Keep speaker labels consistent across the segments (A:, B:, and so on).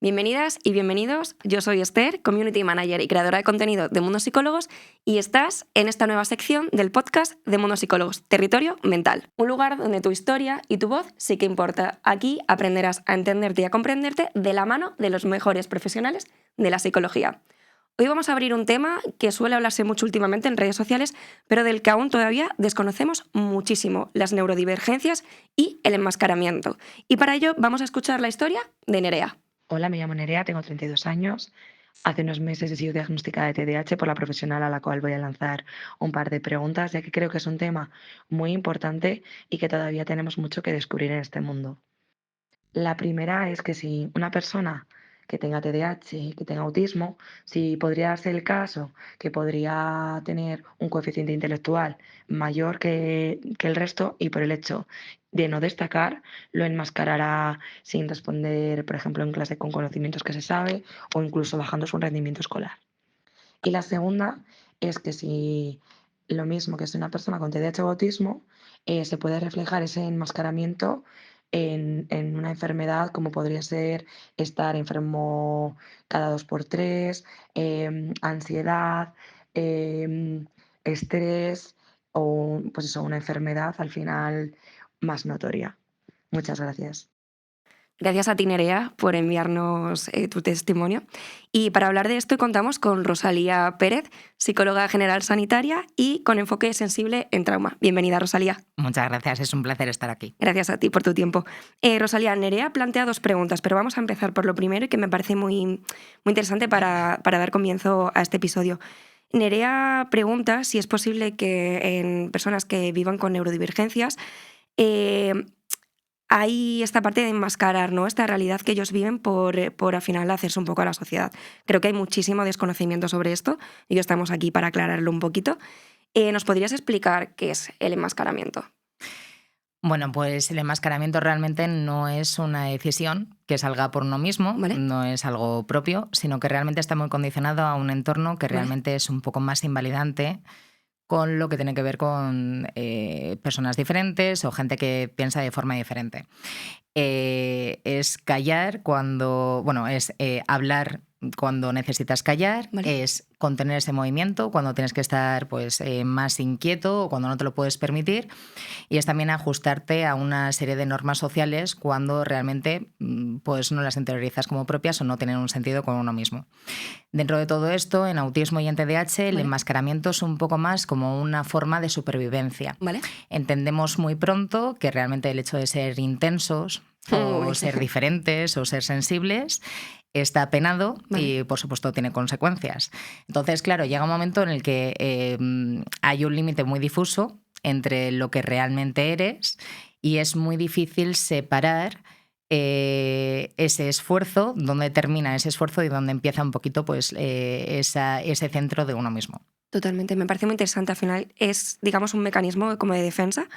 A: Bienvenidas y bienvenidos. Yo soy Esther, Community Manager y creadora de contenido de Mundo Psicólogos, y estás en esta nueva sección del podcast de Mundo Psicólogos, Territorio Mental. Un lugar donde tu historia y tu voz sí que importa. Aquí aprenderás a entenderte y a comprenderte de la mano de los mejores profesionales de la psicología. Hoy vamos a abrir un tema que suele hablarse mucho últimamente en redes sociales, pero del que aún todavía desconocemos muchísimo: las neurodivergencias y el enmascaramiento. Y para ello vamos a escuchar la historia de Nerea.
B: Hola, me llamo Nerea, tengo 32 años. Hace unos meses he sido diagnosticada de TDAH por la profesional a la cual voy a lanzar un par de preguntas, ya que creo que es un tema muy importante y que todavía tenemos mucho que descubrir en este mundo. La primera es que si una persona que tenga TDAH, que tenga autismo, si podría darse el caso que podría tener un coeficiente intelectual mayor que el resto, y por el hecho de no destacar, lo enmascarará sin responder, por ejemplo, en clase con conocimientos que se sabe o incluso bajando su rendimiento escolar. Y la segunda es que si lo mismo que es una persona con TDAH o autismo, se puede reflejar ese enmascaramiento en una enfermedad como podría ser estar enfermo cada 2 por 3, ansiedad, em, estrés o pues eso, una enfermedad al final más notoria. Muchas gracias.
A: Gracias a ti, Nerea, por enviarnos tu testimonio. Y para hablar de esto contamos con Rosalía Pérez, psicóloga general sanitaria y con enfoque sensible en trauma. Bienvenida, Rosalía.
C: Muchas gracias, es un placer estar aquí.
A: Gracias a ti por tu tiempo. Rosalía, Nerea plantea dos preguntas, pero vamos a empezar por lo primero y que me parece muy, muy interesante para dar comienzo a este episodio. Nerea pregunta si es posible que en personas que vivan con neurodivergencias eh, hay esta parte de enmascarar, ¿no?, esta realidad que ellos viven por al final hacerse un poco a la sociedad. Creo que hay muchísimo desconocimiento sobre esto y estamos aquí para aclararlo un poquito. ¿Nos podrías explicar qué es el enmascaramiento?
C: Bueno, pues el enmascaramiento realmente no es una decisión que salga por uno mismo,
A: ¿Vale?
C: no es algo propio, sino que realmente está muy condicionado a un entorno que
A: ¿Vale?
C: realmente es un poco más invalidante con lo que tiene que ver con personas diferentes o gente que piensa de forma diferente. Es callar cuando, bueno, es hablar cuando necesitas callar,
A: ¿Vale?
C: es contener ese movimiento cuando tienes que estar pues, más inquieto o cuando no te lo puedes permitir, y es también ajustarte a una serie de normas sociales cuando realmente pues, no las interiorizas como propias o no tienen un sentido con uno mismo. Dentro de todo esto, en autismo y en TDAH, el
A: ¿Vale?
C: enmascaramiento es un poco más como una forma de supervivencia.
A: ¿Vale?
C: Entendemos muy pronto que realmente el hecho de ser intensos o
A: Uy.
C: ser diferentes o ser sensibles está penado
A: ¿Vale?
C: y, por supuesto, tiene consecuencias. Entonces, claro, llega un momento en el que hay un límite muy difuso entre lo que realmente eres y es muy difícil separar ese esfuerzo, dónde termina ese esfuerzo y dónde empieza un poquito pues, ese centro de uno mismo.
A: Totalmente, me parece muy interesante. Al final es, digamos, un mecanismo como de defensa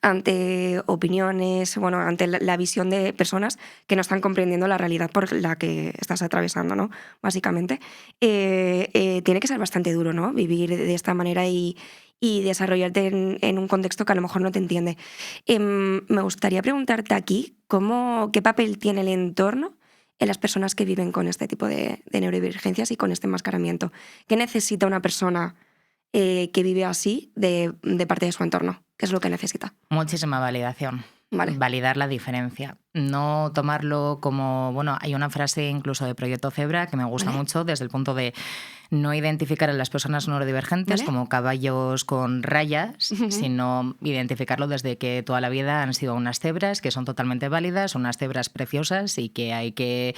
A: ante opiniones, bueno, ante la visión de personas que no están comprendiendo la realidad por la que estás atravesando, ¿no? Básicamente. Tiene que ser bastante duro, ¿no?, vivir de esta manera y desarrollarte en un contexto que a lo mejor no te entiende. Me gustaría preguntarte aquí qué papel tiene el entorno en las personas que viven con este tipo de neurodivergencias y con este enmascaramiento. ¿Qué necesita una persona que vive así de parte de su entorno? ¿Qué es lo que necesita?
C: Muchísima validación.
A: Vale.
C: Validar la diferencia. No tomarlo como, bueno, hay una frase incluso de Proyecto Zebra que me gusta
A: ¿Vale?
C: mucho desde el punto de no identificar a las personas neurodivergentes
A: ¿Vale?
C: como caballos con rayas,
A: Ujú.
C: sino identificarlo desde que toda la vida han sido unas cebras que son totalmente válidas, unas cebras preciosas y que hay que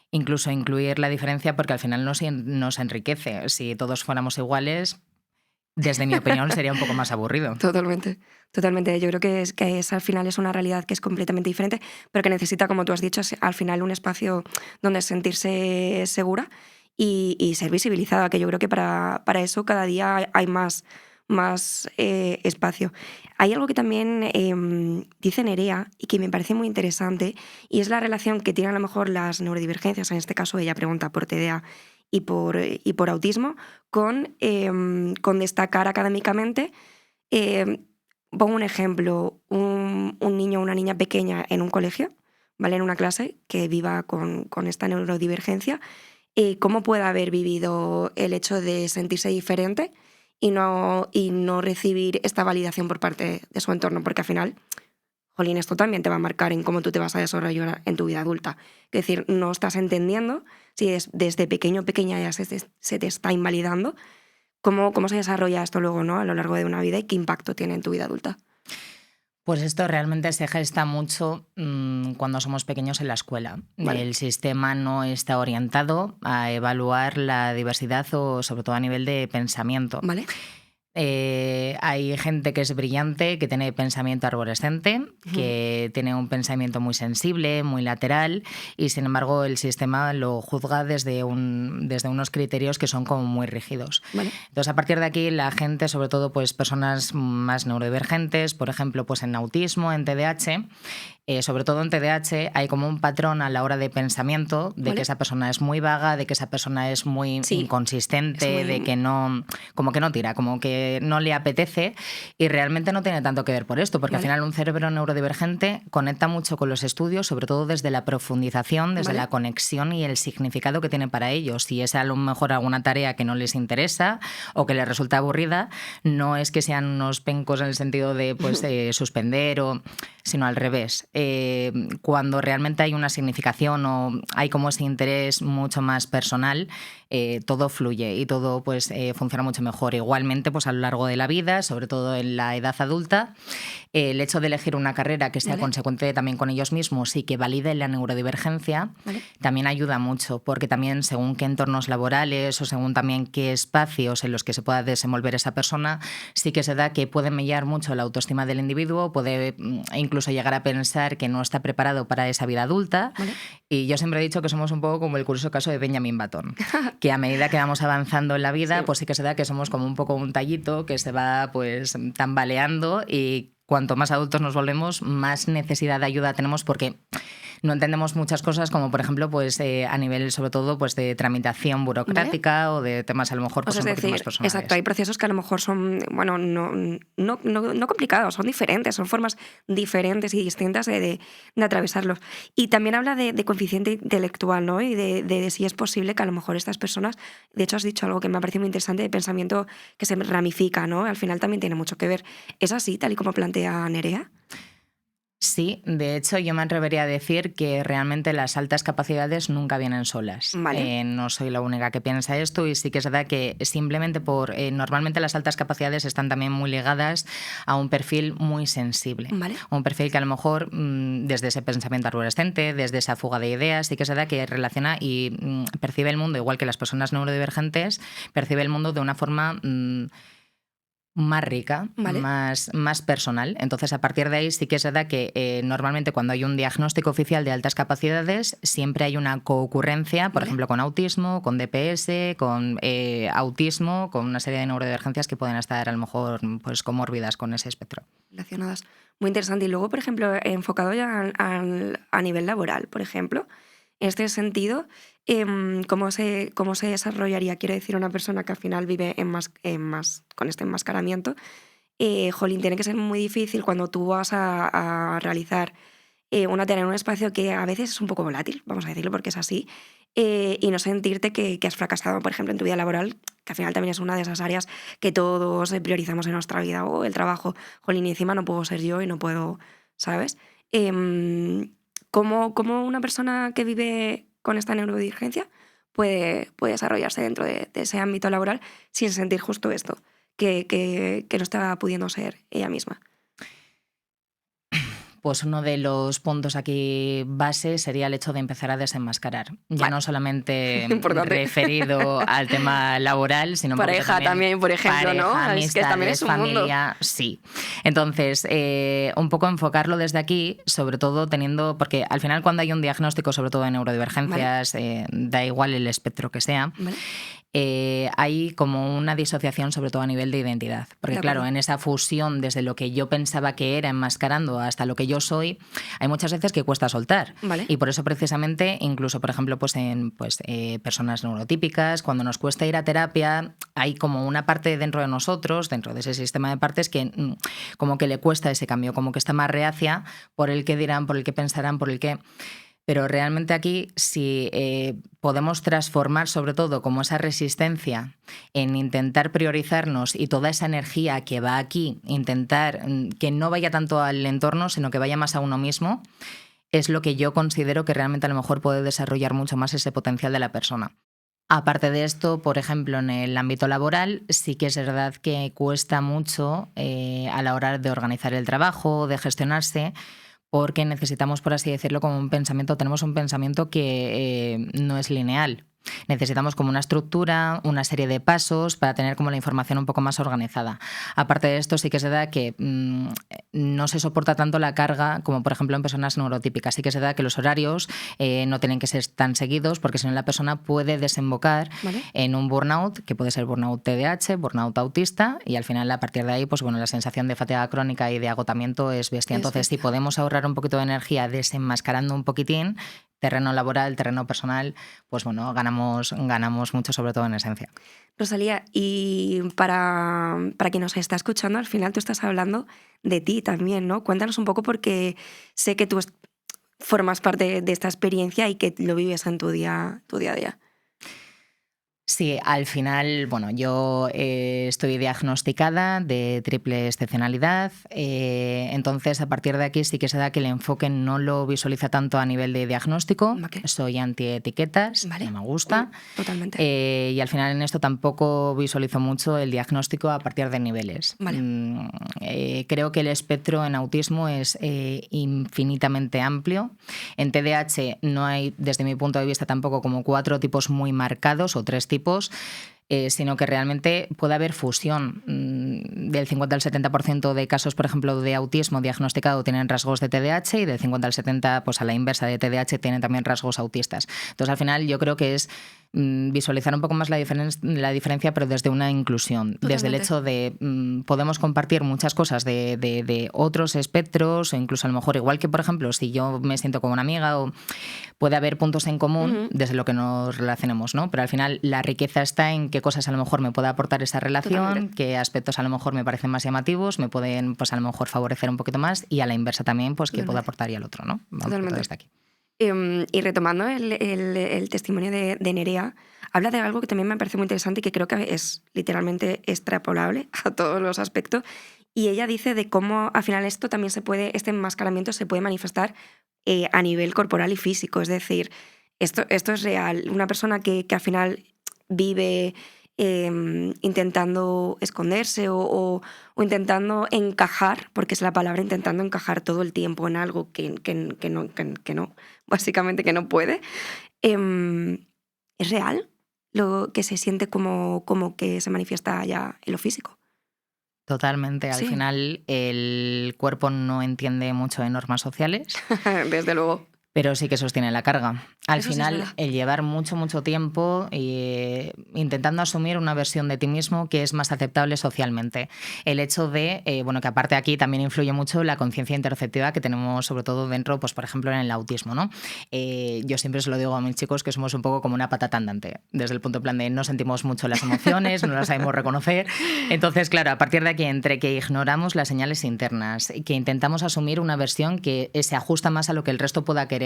C: incluso incluir la diferencia porque al final nos enriquece. Si todos fuéramos iguales, desde mi opinión, sería un poco más aburrido.
A: Totalmente, totalmente. Yo creo que al final es una realidad que es completamente diferente, pero que necesita, como tú has dicho, al final un espacio donde sentirse segura y ser visibilizada, que yo creo que para eso cada día hay más espacio. Hay algo que también dice Nerea y que me parece muy interesante, y es la relación que tienen a lo mejor las neurodivergencias, en este caso ella pregunta por TDA y por autismo, con destacar académicamente. Pongo un ejemplo: un niño o una niña pequeña en un colegio, ¿vale? En una clase que viva con esta neurodivergencia, cómo puede haber vivido el hecho de sentirse diferente y no recibir esta validación por parte de su entorno, porque al final, jolín, esto también te va a marcar en cómo tú te vas a desarrollar en tu vida adulta. Es decir, no estás entendiendo si desde pequeño o pequeña ya se te está invalidando, cómo se desarrolla esto luego, ¿no? A lo largo de una vida y qué impacto tiene en tu vida adulta.
C: Pues esto realmente se gesta mucho cuando somos pequeños en la escuela.
A: Vale.
C: El sistema no está orientado a evaluar la diversidad o sobre todo a nivel de pensamiento.
A: ¿Vale?
C: Hay gente que es brillante, que tiene pensamiento arborescente, que tiene un pensamiento muy sensible, muy lateral, y sin embargo el sistema lo juzga desde unos criterios que son como muy rígidos.
A: Vale.
C: Entonces, a partir de aquí, la gente, sobre todo pues personas más neurodivergentes, por ejemplo, pues en autismo, en TDAH, sobre todo en TDAH, hay como un patrón a la hora de pensamiento de
A: ¿Vale?
C: que esa persona es muy vaga, de que esa persona es muy inconsistente,
A: es muy...
C: de que no, como que no tira, como que no le apetece, y realmente no tiene tanto que ver por esto, porque al final un cerebro neurodivergente conecta mucho con los estudios, sobre todo desde la profundización, desde la conexión y el significado que tiene para ellos. Si es a lo mejor alguna tarea que no les interesa o que les resulta aburrida, no es que sean unos pencos en el sentido de pues, suspender, sino al revés. Cuando realmente hay una significación o hay como ese interés mucho más personal, todo fluye y todo pues, funciona mucho mejor. Igualmente, pues a lo largo de la vida, sobre todo en la edad adulta, el hecho de elegir una carrera que sea consecuente también con ellos mismos y que valide la neurodivergencia también ayuda mucho, porque también según qué entornos laborales o según también qué espacios en los que se pueda desenvolver esa persona, sí que se da que puede mellar mucho la autoestima del individuo, puede incluso llegar a pensar que no está preparado para esa vida adulta. Y yo siempre he dicho que somos un poco como el curioso caso de Benjamin Button, que a medida que vamos avanzando en la vida, pues sí que se da que somos como un poco un tallito que se va pues tambaleando, y cuanto más adultos nos volvemos, más necesidad de ayuda tenemos, porque no entendemos muchas cosas, como por ejemplo pues, a nivel sobre todo pues, de tramitación burocrática o de temas a lo mejor pues,
A: un poquito más personales. Exacto, hay procesos que a lo mejor son, bueno, no complicados, son diferentes, son formas diferentes y distintas de atravesarlos. Y también habla de coeficiente intelectual, ¿no? Y de si es posible que a lo mejor estas personas, de hecho has dicho algo que me ha parecido muy interesante, de pensamiento que se ramifica, ¿no? Al final también tiene mucho que ver. ¿Es así, tal y como plantea Nerea?
C: Sí, de hecho yo me atrevería a decir que realmente las altas capacidades nunca vienen solas. No soy la única que piensa esto, y sí que es verdad que simplemente normalmente las altas capacidades están también muy ligadas a un perfil muy sensible. Un perfil que a lo mejor desde ese pensamiento arborescente, desde esa fuga de ideas, sí que es verdad que relaciona y percibe el mundo, igual que las personas neurodivergentes, percibe el mundo de una forma más rica, más personal. Entonces, a partir de ahí sí que es verdad que normalmente cuando hay un diagnóstico oficial de altas capacidades, siempre hay una coocurrencia, por ejemplo, con autismo, con DPS, con autismo, con una serie de neurodivergencias que pueden estar a lo mejor pues, comórbidas con ese espectro.
A: Relacionadas. Muy interesante. Y luego, por ejemplo, enfocado ya a nivel laboral, por ejemplo, en este sentido, ¿cómo se desarrollaría? Quiero decir, una persona que al final vive con este enmascaramiento. Jolín, tiene que ser muy difícil cuando tú vas a realizar una tarea en un espacio que a veces es un poco volátil, vamos a decirlo porque es así, y no sentirte que has fracasado, por ejemplo, en tu vida laboral, que al final también es una de esas áreas que todos priorizamos en nuestra vida, o el trabajo. Jolín, y encima no puedo ser yo y no puedo, ¿sabes? ¿Cómo una persona que vive con esta neurodivergencia puede desarrollarse dentro de ese ámbito laboral sin sentir justo esto, que no está pudiendo ser ella misma?
C: Pues uno de los puntos aquí base sería el hecho de empezar a desenmascarar. Ya no solamente referido al tema laboral, sino
A: pareja también, por ejemplo,
C: pareja,
A: ¿no?
C: Amistades,
A: es que también es un
C: familia,
A: mundo.
C: Sí. Entonces, un poco enfocarlo desde aquí, sobre todo teniendo, porque al final cuando hay un diagnóstico, sobre todo de neurodivergencias, da igual el espectro que sea, hay como una disociación, sobre todo a nivel de identidad. Porque claro, en esa fusión desde lo que yo pensaba que era enmascarando hasta lo que yo soy, hay muchas veces que cuesta soltar.
A: Vale.
C: Y por eso precisamente, incluso por ejemplo, pues en personas neurotípicas, cuando nos cuesta ir a terapia, hay como una parte dentro de nosotros, dentro de ese sistema de partes, que como que le cuesta ese cambio, como que está más reacia por el que dirán, por el que pensarán, por el que... Pero realmente aquí, si podemos transformar sobre todo como esa resistencia en intentar priorizarnos y toda esa energía que va aquí, intentar que no vaya tanto al entorno, sino que vaya más a uno mismo, es lo que yo considero que realmente a lo mejor puede desarrollar mucho más ese potencial de la persona. Aparte de esto, por ejemplo, en el ámbito laboral, sí que es verdad que cuesta mucho a la hora de organizar el trabajo, de gestionarse, porque necesitamos, por así decirlo, como tenemos un pensamiento que no es lineal. Necesitamos como una estructura, una serie de pasos para tener como la información un poco más organizada. Aparte de esto, sí que se da que no se soporta tanto la carga como, por ejemplo, en personas neurotípicas. Sí que se da que los horarios no tienen que ser tan seguidos, porque si no la persona puede desembocar en un burnout, que puede ser burnout TDAH, burnout autista, y al final, a partir de ahí, pues bueno, la sensación de fatiga crónica y de agotamiento es bestia. Entonces, si podemos ahorrar un poquito de energía desenmascarando un poquitín, terreno laboral, terreno personal, pues bueno, ganamos mucho, sobre todo en esencia.
A: Rosalía, y para quien nos está escuchando, al final tú estás hablando de ti también, ¿no? Cuéntanos un poco, porque sé que tú formas parte de esta experiencia y que lo vives en tu día a día.
C: Sí, al final, bueno, yo estoy diagnosticada de triple excepcionalidad, entonces a partir de aquí sí que se da que el enfoque no lo visualiza tanto a nivel de diagnóstico, soy anti-etiquetas, no me gusta,
A: totalmente.
C: Y al final en esto tampoco visualizo mucho el diagnóstico a partir de niveles. Creo que el espectro en autismo es infinitamente amplio. En TDAH no hay, desde mi punto de vista, tampoco como 4 tipos muy marcados o 3 tipos, sino que realmente puede haber fusión. Del 50 al 70% de casos, por ejemplo, de autismo diagnosticado tienen rasgos de TDAH, y del 50 al 70%, pues a la inversa, de TDAH tienen también rasgos autistas. Entonces, al final, yo creo que es visualizar un poco más la diferencia, pero desde una inclusión. Totalmente. Desde el hecho de podemos compartir muchas cosas de otros espectros, o incluso a lo mejor, igual que, por ejemplo, si yo me siento como una amiga, o puede haber puntos en común desde lo que nos relacionemos, ¿no? Pero al final la riqueza está en qué cosas a lo mejor me puede aportar esa relación, totalmente, qué aspectos a lo mejor me parecen más llamativos, me pueden, pues a lo mejor favorecer un poquito más, y a la inversa también, pues qué puede aportar y al otro, ¿no? Vamos, todo está aquí.
A: Y retomando el testimonio de Nerea, habla de algo que también me parece muy interesante y que creo que es literalmente extrapolable a todos los aspectos. Y ella dice de cómo al final esto también este enmascaramiento se puede manifestar a nivel corporal y físico. Es decir, esto es real. Una persona que al final vive intentando esconderse o intentando encajar, porque es la palabra, intentando encajar todo el tiempo en algo que no, básicamente que no puede. ¿Es real lo que se siente como que se manifiesta ya en lo físico?
C: Totalmente. Al final el cuerpo no entiende mucho de normas sociales.
A: Desde luego.
C: Pero sí que sostiene la carga. Al
A: Eso
C: final,
A: sí es verdad.
C: el llevar mucho tiempo intentando asumir una versión de ti mismo que es más aceptable socialmente. El hecho de, bueno, que aparte aquí también influye mucho la conciencia interoceptiva que tenemos, sobre todo dentro, pues por ejemplo, en el autismo, ¿no? Yo siempre se lo digo a mis chicos que somos un poco como una patata andante, desde el punto en plan de no sentimos mucho las emociones, no las sabemos reconocer. Entonces, claro, a partir de aquí, entre que ignoramos las señales internas, que intentamos asumir una versión que se ajusta más a lo que el resto pueda querer,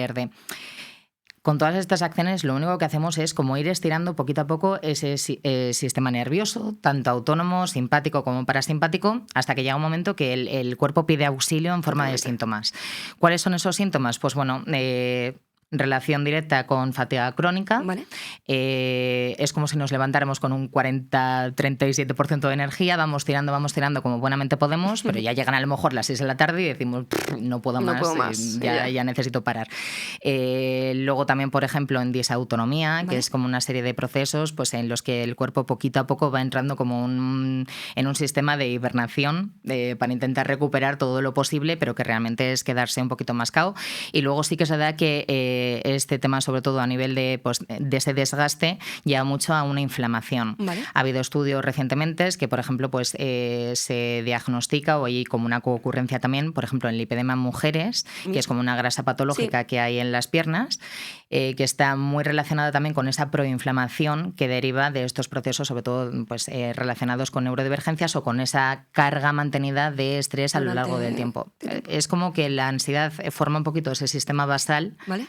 C: con todas estas acciones lo único que hacemos es como ir estirando poquito a poco ese sistema nervioso, tanto autónomo, simpático como parasimpático, hasta que llega un momento que el cuerpo pide auxilio en forma de síntomas. ¿Cuáles son esos síntomas? Pues bueno, relación directa con fatiga crónica.
A: Vale.
C: Es como si nos levantáramos con un 40-37% de energía, vamos tirando como buenamente podemos, pero ya llegan a lo mejor las 6 de la tarde y decimos, no puedo más, ya necesito parar. Luego también, por ejemplo, en disautonomía, ¿vale? Que es como una serie de procesos pues, en los que el cuerpo poquito a poco va entrando como en un sistema de hibernación para intentar recuperar todo lo posible, pero que realmente es quedarse un poquito más cao. Y luego sí que se da que este tema, sobre todo a nivel de, pues, de ese desgaste, lleva mucho a una inflamación.
A: Vale.
C: Ha habido estudios recientemente que, por ejemplo, pues, se diagnostica, o hay como una coocurrencia también, por ejemplo, en lipedema en mujeres, que es como una grasa patológica que hay en las piernas, que está muy relacionada también con esa proinflamación que deriva de estos procesos, sobre todo pues, relacionados con neurodivergencias o con esa carga mantenida de estrés a lo largo del tiempo. Es como que la ansiedad forma un poquito ese sistema basal.
A: ¿Vale?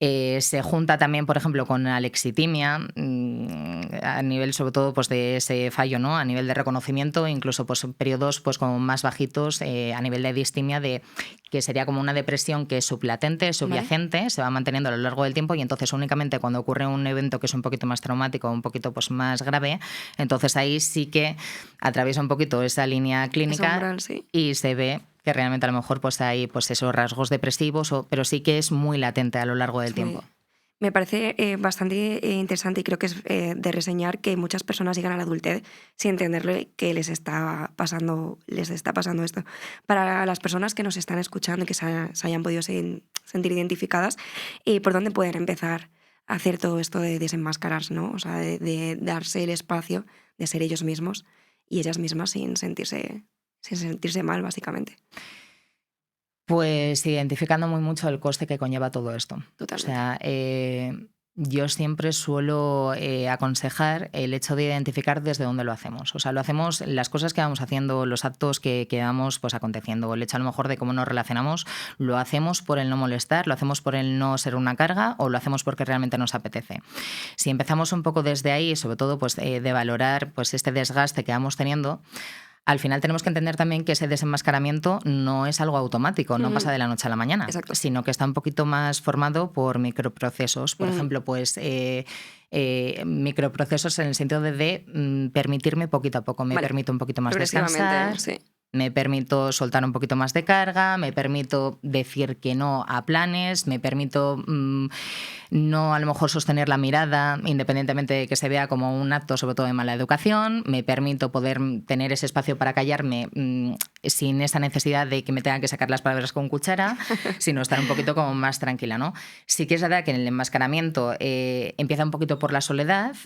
C: Se junta también, por ejemplo, con la alexitimia, a nivel sobre todo pues, de ese fallo, ¿no? A nivel de reconocimiento, incluso pues, periodos pues, como más bajitos a nivel de distimia, que sería como una depresión que es sublatente, subyacente, se va manteniendo a lo largo del tiempo, y entonces únicamente cuando ocurre un evento que es un poquito más traumático, un poquito pues, más grave, entonces ahí sí que atraviesa un poquito esa línea clínica
A: umbral,
C: y se ve que realmente a lo mejor pues hay pues esos rasgos depresivos, pero sí que es muy latente a lo largo del tiempo.
A: Me parece bastante interesante, y creo que es de reseñar que muchas personas llegan a la adultez sin entenderle que les está pasando esto. Para las personas que nos están escuchando y que se hayan podido sentir identificadas, ¿por dónde pueden empezar a hacer todo esto de desenmascararse, ¿no? O sea, de darse el espacio de ser ellos mismos y ellas mismas sin sentirse mal, básicamente?
C: Pues identificando muy mucho el coste que conlleva todo esto.
A: Totalmente.
C: O sea, yo siempre suelo aconsejar el hecho de identificar desde dónde lo hacemos. O sea, lo hacemos, las cosas que vamos haciendo, los actos que vamos pues, aconteciendo, el hecho a lo mejor de cómo nos relacionamos, lo hacemos por el no molestar, lo hacemos por el no ser una carga, o lo hacemos porque realmente nos apetece. Si empezamos un poco desde ahí, sobre todo pues, de valorar pues, este desgaste que vamos teniendo, al final tenemos que entender también que ese desenmascaramiento no es algo automático, no pasa de la noche a la mañana, sino que está un poquito más formado por microprocesos. Por ejemplo, pues microprocesos en el sentido de permitirme poquito a poco, me permito un poquito más descansar, me permito soltar un poquito más de carga, me permito decir que no a planes, me permito no a lo mejor sostener la mirada independientemente de que se vea como un acto sobre todo de mala educación, me permito poder tener ese espacio para callarme sin esa necesidad de que me tengan que sacar las palabras con cuchara, sino estar un poquito como más tranquila, ¿no? Sí que es verdad que en el enmascaramiento empieza un poquito por la soledad,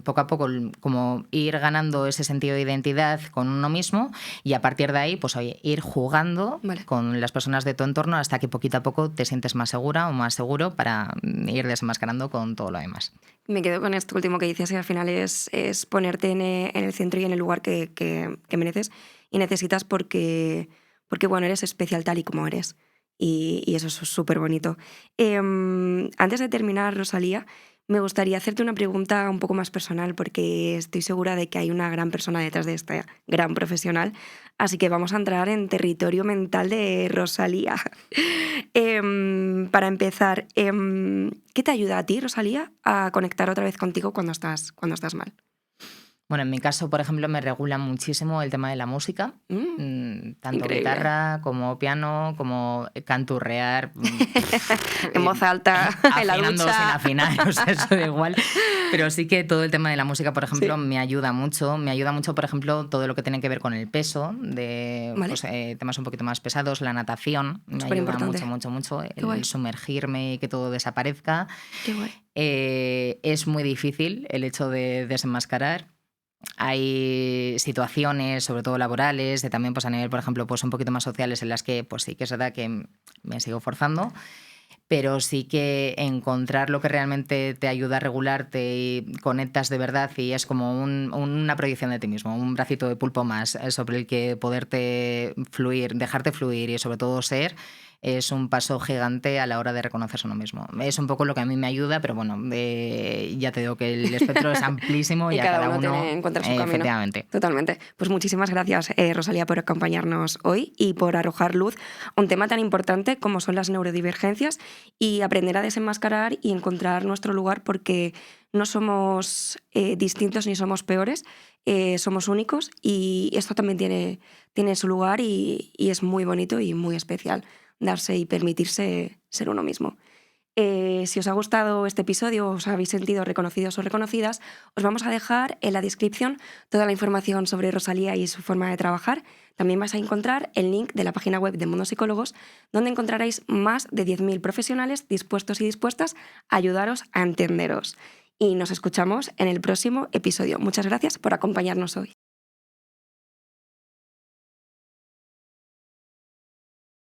C: poco a poco como ir ganando ese sentido de identidad con uno mismo, y a partir de ahí, pues oye, ir jugando con las personas de tu entorno hasta que poquito a poco te sientes más segura o más seguro para ir desenmascarando con todo lo demás.
A: Me quedo con esto último que dices, y al final es ponerte en el centro y en el lugar que mereces y necesitas, porque bueno, eres especial tal y como eres, y eso es súper bonito. Antes de terminar, Rosalía, me gustaría hacerte una pregunta un poco más personal, porque estoy segura de que hay una gran persona detrás de esta gran profesional, así que vamos a entrar en territorio mental de Rosalía. Para empezar, ¿qué te ayuda a ti, Rosalía, a conectar otra vez contigo cuando estás mal?
C: Bueno, en mi caso, por ejemplo, me regula muchísimo el tema de la música, tanto
A: increíble.
C: Guitarra como piano, como canturrear.
A: En voz alta, en la
C: afinando
A: ducha.
C: sin afinar, o sea, eso da igual. Pero sí que todo el tema de la música, por ejemplo, me ayuda mucho. Me ayuda mucho, por ejemplo, todo lo que tiene que ver con el peso, de pues, temas un poquito más pesados, la natación. Me ayuda mucho el sumergirme y que todo desaparezca.
A: Qué guay.
C: Es muy difícil el hecho de desenmascarar. Hay situaciones, sobre todo laborales, de también pues, a nivel, por ejemplo, pues, un poquito más sociales, en las que pues, sí que es verdad que me sigo forzando, pero sí que encontrar lo que realmente te ayuda a regularte y conectas de verdad, y es como una proyección de ti mismo, un bracito de pulpo más sobre el que poderte fluir, dejarte fluir y sobre todo ser, es un paso gigante a la hora de reconocerse uno mismo. Es un poco lo que a mí me ayuda, pero bueno, ya te digo que el espectro es amplísimo y a cada uno
A: encuentra su camino.
C: Efectivamente.
A: Totalmente. Pues muchísimas gracias, Rosalía, por acompañarnos hoy y por arrojar luz a un tema tan importante como son las neurodivergencias, y aprender a desenmascarar y encontrar nuestro lugar, porque no somos distintos ni somos peores, somos únicos, y esto también tiene su lugar, y es muy bonito y muy especial darse y permitirse ser uno mismo. Si os ha gustado este episodio, os habéis sentido reconocidos o reconocidas, os vamos a dejar en la descripción toda la información sobre Rosalía y su forma de trabajar. También vais a encontrar el link de la página web de Mundo Psicólogos, donde encontraréis más de 10.000 profesionales dispuestos y dispuestas a ayudaros a entenderos. Y nos escuchamos en el próximo episodio. Muchas gracias por acompañarnos hoy.